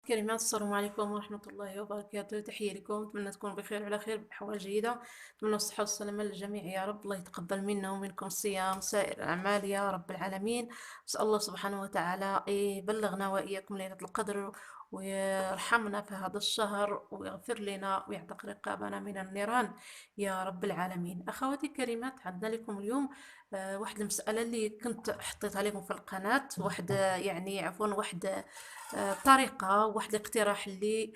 كريمات، السلام عليكم ورحمة الله وبركاته. تحية لكم، أتمنى تكونوا بخير وعلى خير بأحوال جيدة. أتمنى الصحة والسلامة للجميع يا رب. الله يتقبل منا ومنكم الصيام سائر الأعمال يا رب العالمين. أسأل الله سبحانه وتعالى يبلغنا وإياكم ليلة القدر، ويرحمنا في هذا الشهر، ويغفر لنا ويعتق رقابنا من النيران يا رب العالمين. أخواتي الكريمات، عندنا لكم اليوم واحد المسألة اللي كنت حطيتها لكم في القناة. واحد يعني عفوا واحد طريقة، واحد الاقتراح اللي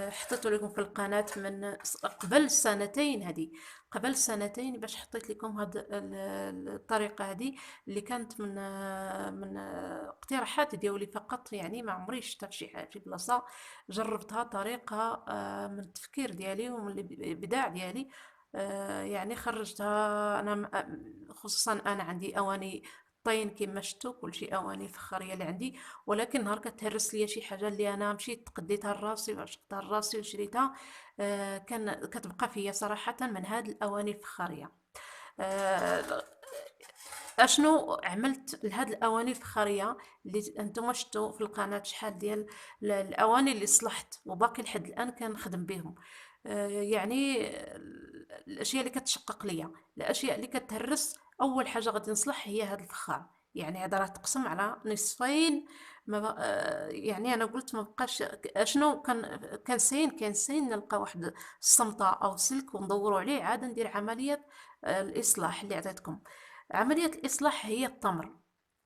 حطيته لكم في القناة من قبل سنتين. هذه قبل سنتين باش حطيت لكم هاد الطريقة هذه، اللي كانت من اقتراحات ديالي فقط. يعني ما عمري شفت في بلاصة جربتها، طريقة من التفكير ديالي ومن الابداع ديالي. يعني خرجتها انا خصوصا انا عندي اواني طين كيما شفتوا، كلشي اواني فخاريه اللي عندي. ولكن نهار كتهرس ليا شي حاجه اللي انا مشيت تقديتها لراسي وعشقتها لراسي وشريتها، كان كتبقى فيا صراحه من هاد الاواني الفخاريه. آه، اشنو عملت لهاد الاواني الفخاريه اللي انتم شفتوا في القناه؟ شحال ديال الاواني اللي صلحت وباقي لحد الان كنخدم بهم. يعني الاشياء اللي كتشقق ليا، الاشياء اللي كتهرس، اول حاجه غادي نصلح هي هاد الفخار. يعني هذا راه تقسم على نصفين. ما بق... يعني انا قلت ما بقاش. اشنو كان سين نلقى واحد الصمطه او سلك وندوروا عليه، عاد ندير عمليه الاصلاح اللي عطيتكم. عملية الإصلاح هي التمر،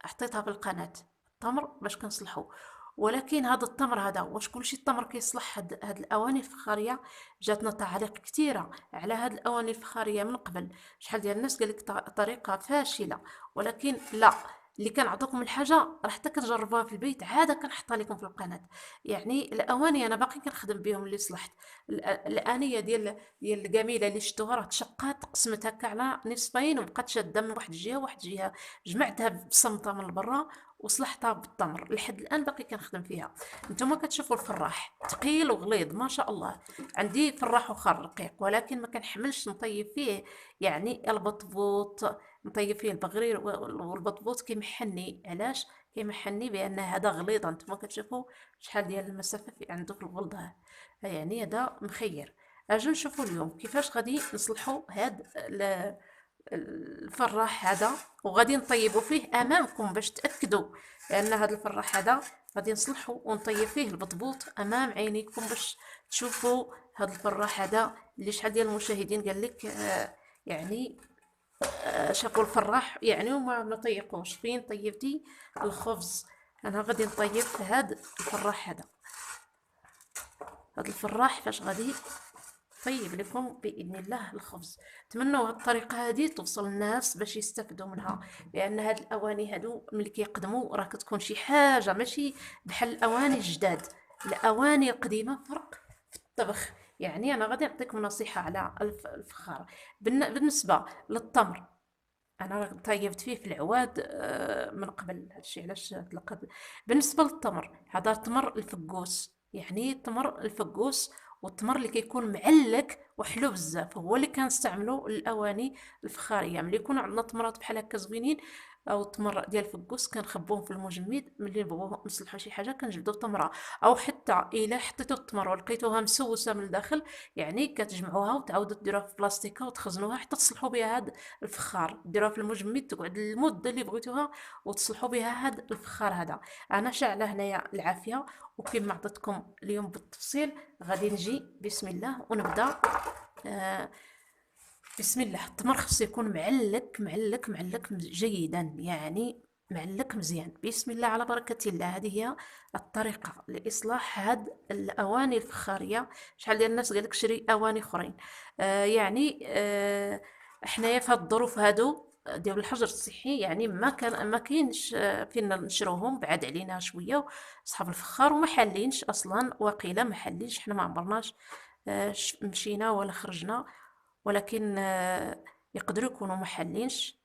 حطيتها في القناة، التمر باش كنصلحو. ولكن هذا التمر هذا، واش كلشي التمر كيصلح؟ هاد الأواني الفخارية جاتنا تعاليق كثيرة على هاد الأواني الفخارية من قبل. شحال ديال الناس قالك طريقة فاشلة، ولكن لا، اللي كنعطيكم الحاجة راه حتى كتجربوها في البيت عادة كنحطها لكم في القناة. يعني الأواني أنا باقي كنخدم بهم اللي صلحت. الآنية ديال القميله اللي شفتوها راه تشقات، قسمت هكا على نصفين وبقات شاده من واحد الجهه وواحد الجهه. جمعتها بصمته من برا وصلحتها بالتمر، لحد الان باقي كنخدم فيها. نتوما كتشوفوا الفراح ثقيل وغليظ ما شاء الله. عندي فراح اخر رقيق، ولكن ما كنحملش نطيب فيه. يعني البطبوط نطيب فيه البغرير، والبطبوط كيمحني. علاش كيمحني؟ بان هذا غليظ. نتوما كتشوفوا شحال ديال المسافه في عنده في الغلظه. يعني هذا مخير. اجي نشوفوا اليوم كيفاش غادي نصلحوا هاد الفراح هذا، وغادي نطيبوا فيه امامكم باش تاكدوا. لان هذا الفراح هذا غادي نصلحوا ونطيب فيه البطبوط امام عينيكم باش تشوفوا. هذا الفراح هذا اللي شحال ديال المشاهدين قال لك يعني شافوا الفراح يعني وما ما طيقوش. فين طيبتي الخبز؟ انا غادي نطيب في هذا الفراح هذا. هذا الفراح فاش غادي طيب لكم باذن الله الخبز. نتمنوا هاد الطريقه هذه توصل للناس باش يستافدوا منها. لان هاد الاواني هادو ملي كيقدموا راه كتكون شي حاجه ماشي بحال الاواني الجداد. الاواني القديمه فرق في الطبخ. يعني انا غادي نعطيكم نصيحه على الفخار. بالنسبه للتمر، انا طيبت فيه في العواد من قبل. هادشي علاش تلقى. بالنسبه للتمر، هذا تمر الفقوس، يعني تمر الفقوس. والتمر اللي كيكون معلك وحلو بزاف هو اللي كنستعملو الاواني الفخاريه. ملي يكونوا عندنا تمرات بحال هكا زوينين او تمر ديال الفقوس كنخبوهم في المجمد. ملي نبغيو نصلحوا شي حاجه كنجبدوا تمره. او حتى الا حطيتو التمر ولقيتوها مسوسه من الداخل، يعني كتجمعوها وتعاودوا ديروها في بلاستيكه وتخزنوها حتى تصلحوا بها هاد الفخار. ديروها في المجمد تقعد المده اللي بغيتوها وتصلحوا بها هاد الفخار هذا. انا شاعله هنايا العافيه، وكما عطيتكم اليوم بالتفصيل غادي نجي بسم الله ونبدا. آه بسم الله. التمر خصو يكون معلك معلك معلك جيدا، يعني معلك مزيان. بسم الله على بركة الله. هذه هي الطريقة لإصلاح هاد الأواني الفخارية. شحال ديال الناس قالك شري أواني أخرين. يعني حنايا في هاد الظروف هادو ديال الحجر الصحي، يعني ما كاينش فين نشروهم، بعاد علينا شويه. صحاب الفخار وما حالينش اصلا، وقيله ما حالينش. حنا ما عمرناش مشينا ولا خرجنا. ولكن يقدروا يكونوا ما حالينش.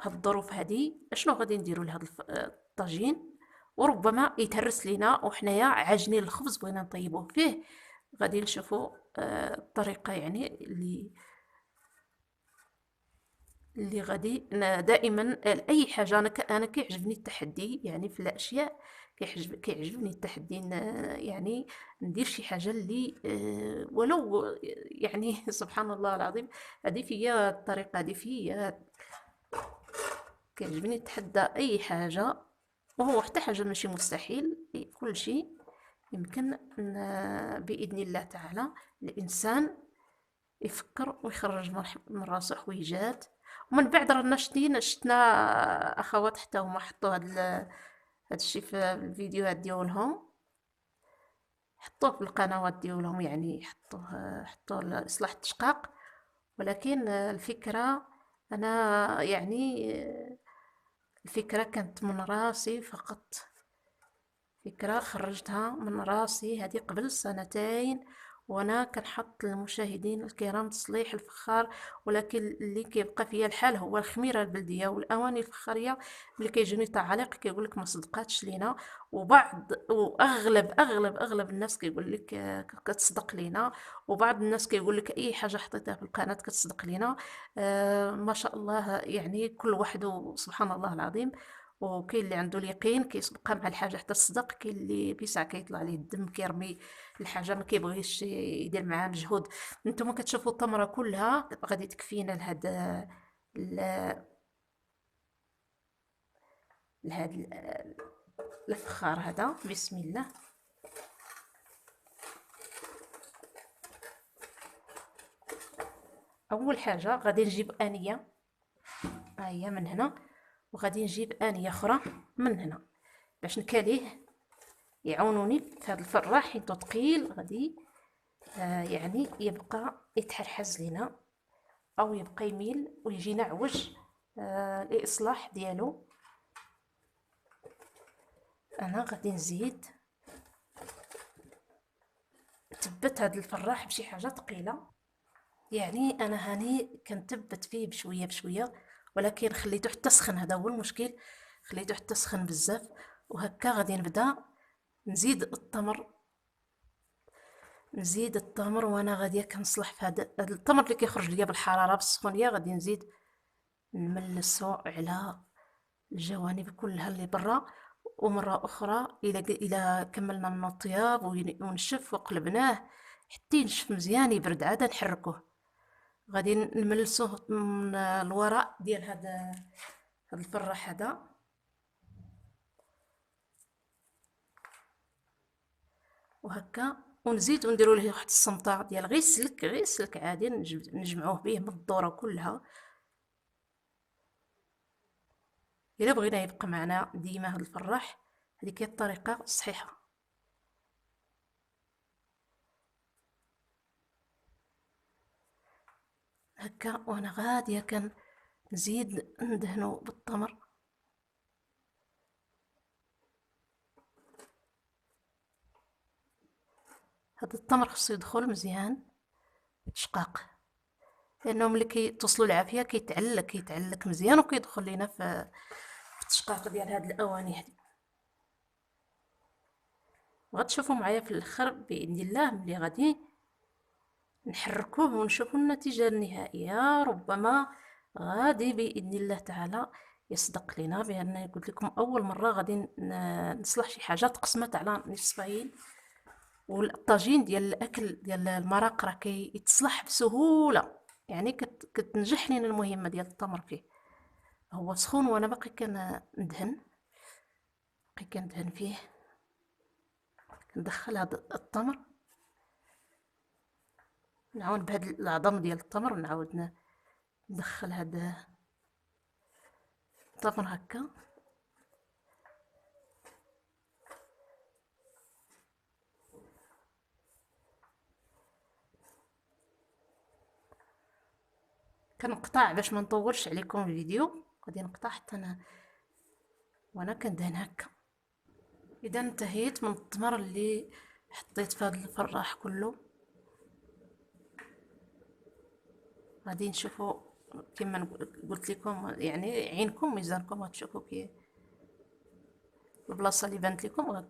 هاد الظروف هادي اشنو غادي نديروا لهاد الطاجين؟ وربما يتهرس لينا وحنايا عاجنين الخبز بغينا نطيبوه فيه. غادي نشوفوا الطريقه يعني اللي غادي دائما اي حاجه. انا كيعجبني التحدي يعني في الاشياء. كيعجبني التحدي يعني ندير شي حاجة اللي ولو يعني سبحان الله العظيم، هذه فيا الطريقة، هذه فيا كيعجبني نتحدى اي حاجة، وهو حتى حاجة ماشي مستحيل، كل شيء يمكن بإذن الله تعالى الإنسان يفكر ويخرج من راسه حويجات. ومن بعد رانا شتنا اخوات حتى هما حطوا هاد الشي في الفيديوهات ديالهم، حطوه في القنوات ديالهم، يعني حطوه لإصلاح التشقاق. ولكن الفكرة انا يعني الفكرة كانت من راسي فقط، فكرة خرجتها من راسي هذه قبل سنتين، وانا كنحط للمشاهدين الكرام تصليح الفخار. ولكن اللي كيبقى فيا الحال هو الخميره البلديه والاواني الفخاريه، ملي كيجيني تعاليق كيقول لك ما صدقاتش لينا، وبعض واغلب الناس كيقول لك كتصدق لينا، وبعض الناس كيقول لك اي حاجه حطيتها في القناه كتصدق لينا. ما شاء الله، يعني كل واحد سبحان الله العظيم. وكاين اللي عنده اليقين كيبقى مع الحاجه حتى تصدق، كاين اللي بيسع كيطلع عليه الدم كيرمي الحاجه ما كيبغيش يدير معاها مجهود. ننتوما كتشوفوا التمره كلها غادي تكفينا ل- لهاد الفخار هذا. بسم الله. اول حاجه غادي نجيب انيه، ها هي من هنا، وغادي نجيب انيه اخرى من هنا باش نكاليه، يعاونوني في هذا الفراح حيت ثقيل، غادي يعني يبقى يتحرحز لينا او يبقى يميل ويجينا عوج الاصلاح ديالو. انا غادي نزيد تبت هذا الفراح بشي حاجه ثقيله، يعني انا هاني كنتبت فيه بشويه بشويه، ولكن خليته حتى سخن، هذا هو المشكل، خليته حتى سخن بزاف. وهكا غادي نبدا نزيد التمر، وانا غاديه كنصلح في هذا التمر اللي كيخرج ليا بالحراره بالسخونيه، غادي نزيد نملسو على الجوانب كلها اللي برا. ومره اخرى الى كملنا من الطياب ونشف وقلبناه حتى ينشف مزيان يبرد، عاد نحركوه. غادي نملسوه من الوراء ديال هذا الفراح هذا، وهكا ونزيد ونديروا له واحد السمطه ديال غير السلك عادي، نجمعوه به من الدوره كلها. الا بغينا يبقى معنا ديما هذا الفراح، هذه هي الطريقه الصحيحه. هكا وانا غاديه نزيد ندهنو بالتمر. هذا التمر خصو يدخل مزيان تشقاق، لانه ملي كيتوصلوا العافيه كيتعلك مزيان وكيدخل لينا في التشقاق ديال هاد الاواني هادي. وغتشوفوا معايا في الاخر باذن الله ملي غادي نحركوه ونشوفوا النتيجه النهائيه، ربما غادي باذن الله تعالى يصدق لنا، بان قلت لكم اول مره غادي نصلح شي حاجه تقسمت على نصفين. والطاجين ديال الاكل ديال المرق راه كيتصلح بسهوله، يعني كتنجح لينا المهمه ديال التمر فيه. هو سخون وانا باقي كندهن فيه، كندخل هذا التمر، نعاون بهاد العظم ديال التمر، ونعاود ندخل هذا التمر هكا. كنقطع باش ما نطولش عليكم الفيديو، غادي نقطع حتى انا وانا كندهن هكا. اذا انتهيت من التمر اللي حطيت في هذا الفراح كله، غادي نشوفوا كما قلت لكم، يعني عينكم ميزانكم غتشوفوا كي البلاصه اللي بانت لكم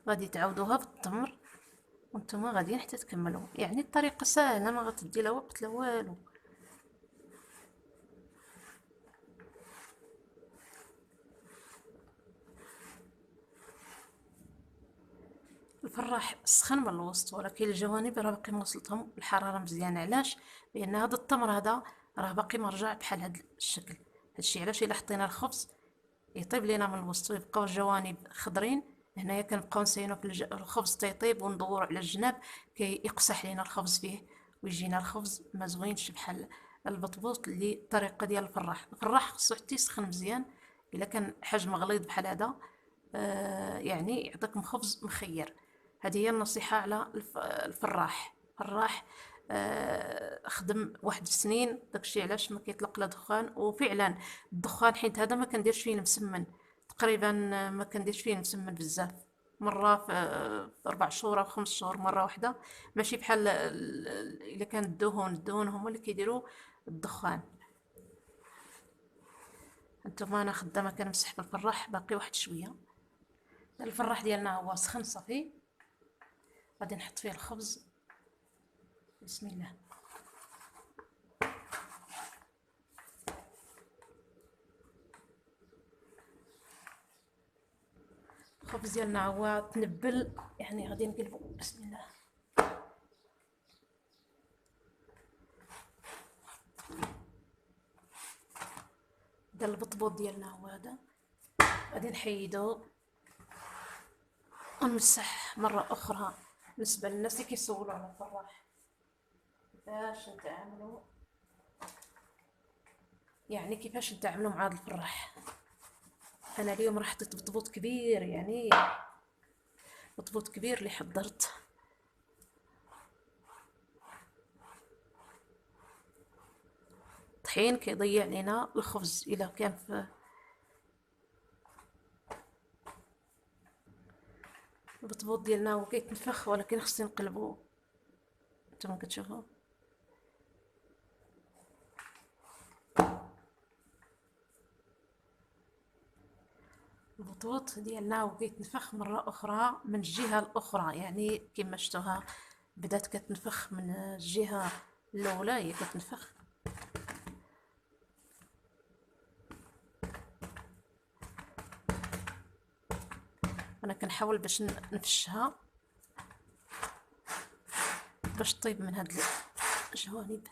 غادي تعاودوها بالتمر، وانتم غاديين حتى تكملوا. يعني الطريقه سهله، ما غتدي لا وقت لا والو. الفراح سخن من الوسط، ولكن الجوانب راه باقي موصلتهم الحراره مزيانه. علاش؟ لان هذا التمر هذا راه باقي مرجع بحال هذا الشكل. هادشي علاش الا حطينا الخبز يطيب لينا من الوسط ويبقاو الجوانب خضرين. هنايا كنبقاو نسينو في الخبز تيطيب وندورو على الجناب كي يقصح لينا الخبز فيه ويجينا الخبز ما زوينش بحال البطبوط اللي الطريقه ديال الفراح خصو حتى يسخن مزيان. الا كان حجم غليظ بحال هذا يعني يعطيكم خبز مخير. هذه هي النصيحة على الفراح. خدم واحد السنين داكشي علاش ما كيطلق لا دخان. وفعلا الدخان حيت هذا ما كنديرش فيه المسمن تقريبا، ما كنديرش فيه المسمن بزاف. مرة في 4 شهور أو 5 شهور مرة واحدة. ماشي بحال إلا كان الدهون هما اللي كيديروا الدخان. هانتوما أنا خدامة كنمسح في الفراح باقي واحد شوية. الفراح ديالنا هو سخن صافي. غادي نحط فيه الخبز. بسم الله. الخبز ديالنا هو تنبل، يعني غادي نقلبو. بسم الله. هذا البطبوط ديالنا هو هذا. غادي نحيدو ونمسح مرة أخرى. بالنسبة للناس اللي كيسولوا على الفراح كيفاش نتعاملوا، يعني كيفاش نتعاملوا مع هذا الفراح. أنا اليوم راح حطيت بطبوط كبير، يعني بطبوط كبير اللي حضرت. الطحين كيضيع لينا الخبز إلا كان في البطبوط ديالنا هو كيتنفخ، ولكن خصني نقلبو. نتوما كتشوفوا البطوط ديالنا هو كيتنفخ مرة أخرى من الجهة الأخرى. يعني كما شفتوها بدات كتنفخ من الجهة الأولى، هي كتنفخ. أنا كنحاول باش نفشها باش طيب من هاد الجوانب.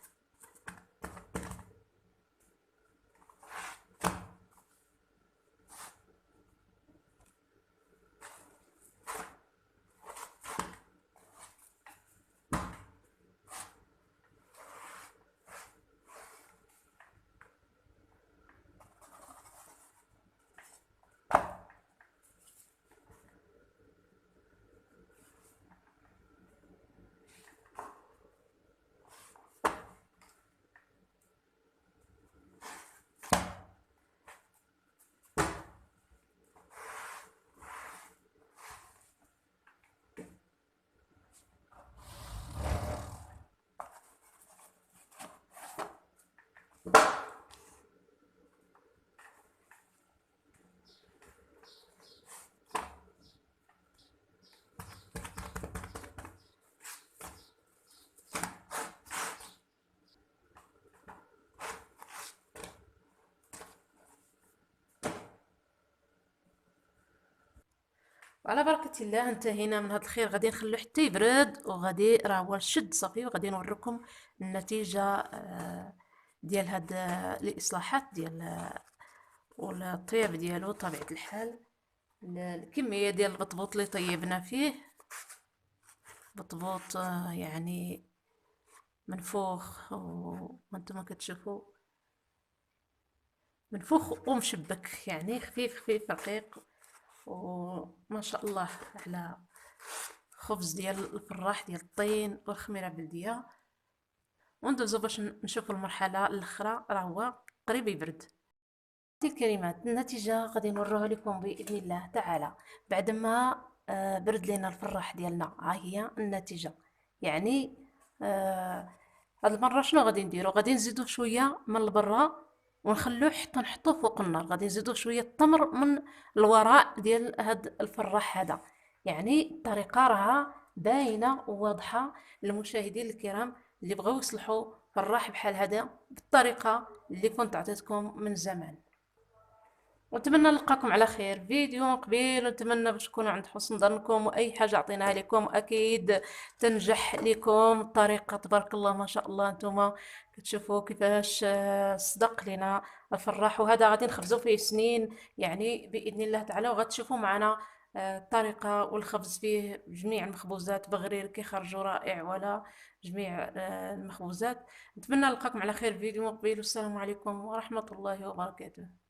وعلى بركة الله انتهينا من هذا الخير. غادي نخلو حتى يبرد، وغادي راه هو نشد صافي، وغادي نوريكم النتيجة ديال هاد الإصلاحات ديال والطياب ديالو. طبيعة الحال الكمية ديال البطبوط اللي طيبنا فيه بطبوط يعني منفوخ، وانتم كتشوفوا منفوخ ومشبك، يعني خفيف خفيف رقيق. وما شاء الله على خبز ديال الفراح ديال الطين والخميره بلديه. وندوزو باش نشوفوا المرحله الاخرى، راه هو قريب يبرد. هذه الكلمات النتيجه غادي نوروها لكم باذن الله تعالى بعد ما برد لنا الفراح ديالنا. ها هي النتيجه. يعني هاد المره شنو غادي نديرو؟ غادي نزيدو شويه من البرا ونخلوه حتى نحطوه فوق النار. غادي نزيدو شويه التمر من الوراء ديال هاد الفراح هذا. يعني الطريقه راها باينه وواضحه للمشاهدين الكرام اللي بغاو يصلحوا فراح بحال هذا بالطريقه اللي كنت عطيتكم من زمان. ونتمنى نلقاكم على خير فيديو قبيل، ونتمنى باش تكونوا عند حسن ظنكم، واي حاجه عطيناها لكم اكيد تنجح لكم. الطريقه تبارك الله ما شاء الله، انتم كتشوفوا كيفاش صدق لنا الفراح، وهذا غادي نخبزوا فيه سنين يعني باذن الله تعالى. وغتشوفوا معنا الطريقه والخبز فيه جميع المخبوزات بغرير كيخرجوا رائع، ولا جميع المخبوزات. نتمنى نلقاكم على خير فيديو قبيل، والسلام عليكم ورحمه الله وبركاته.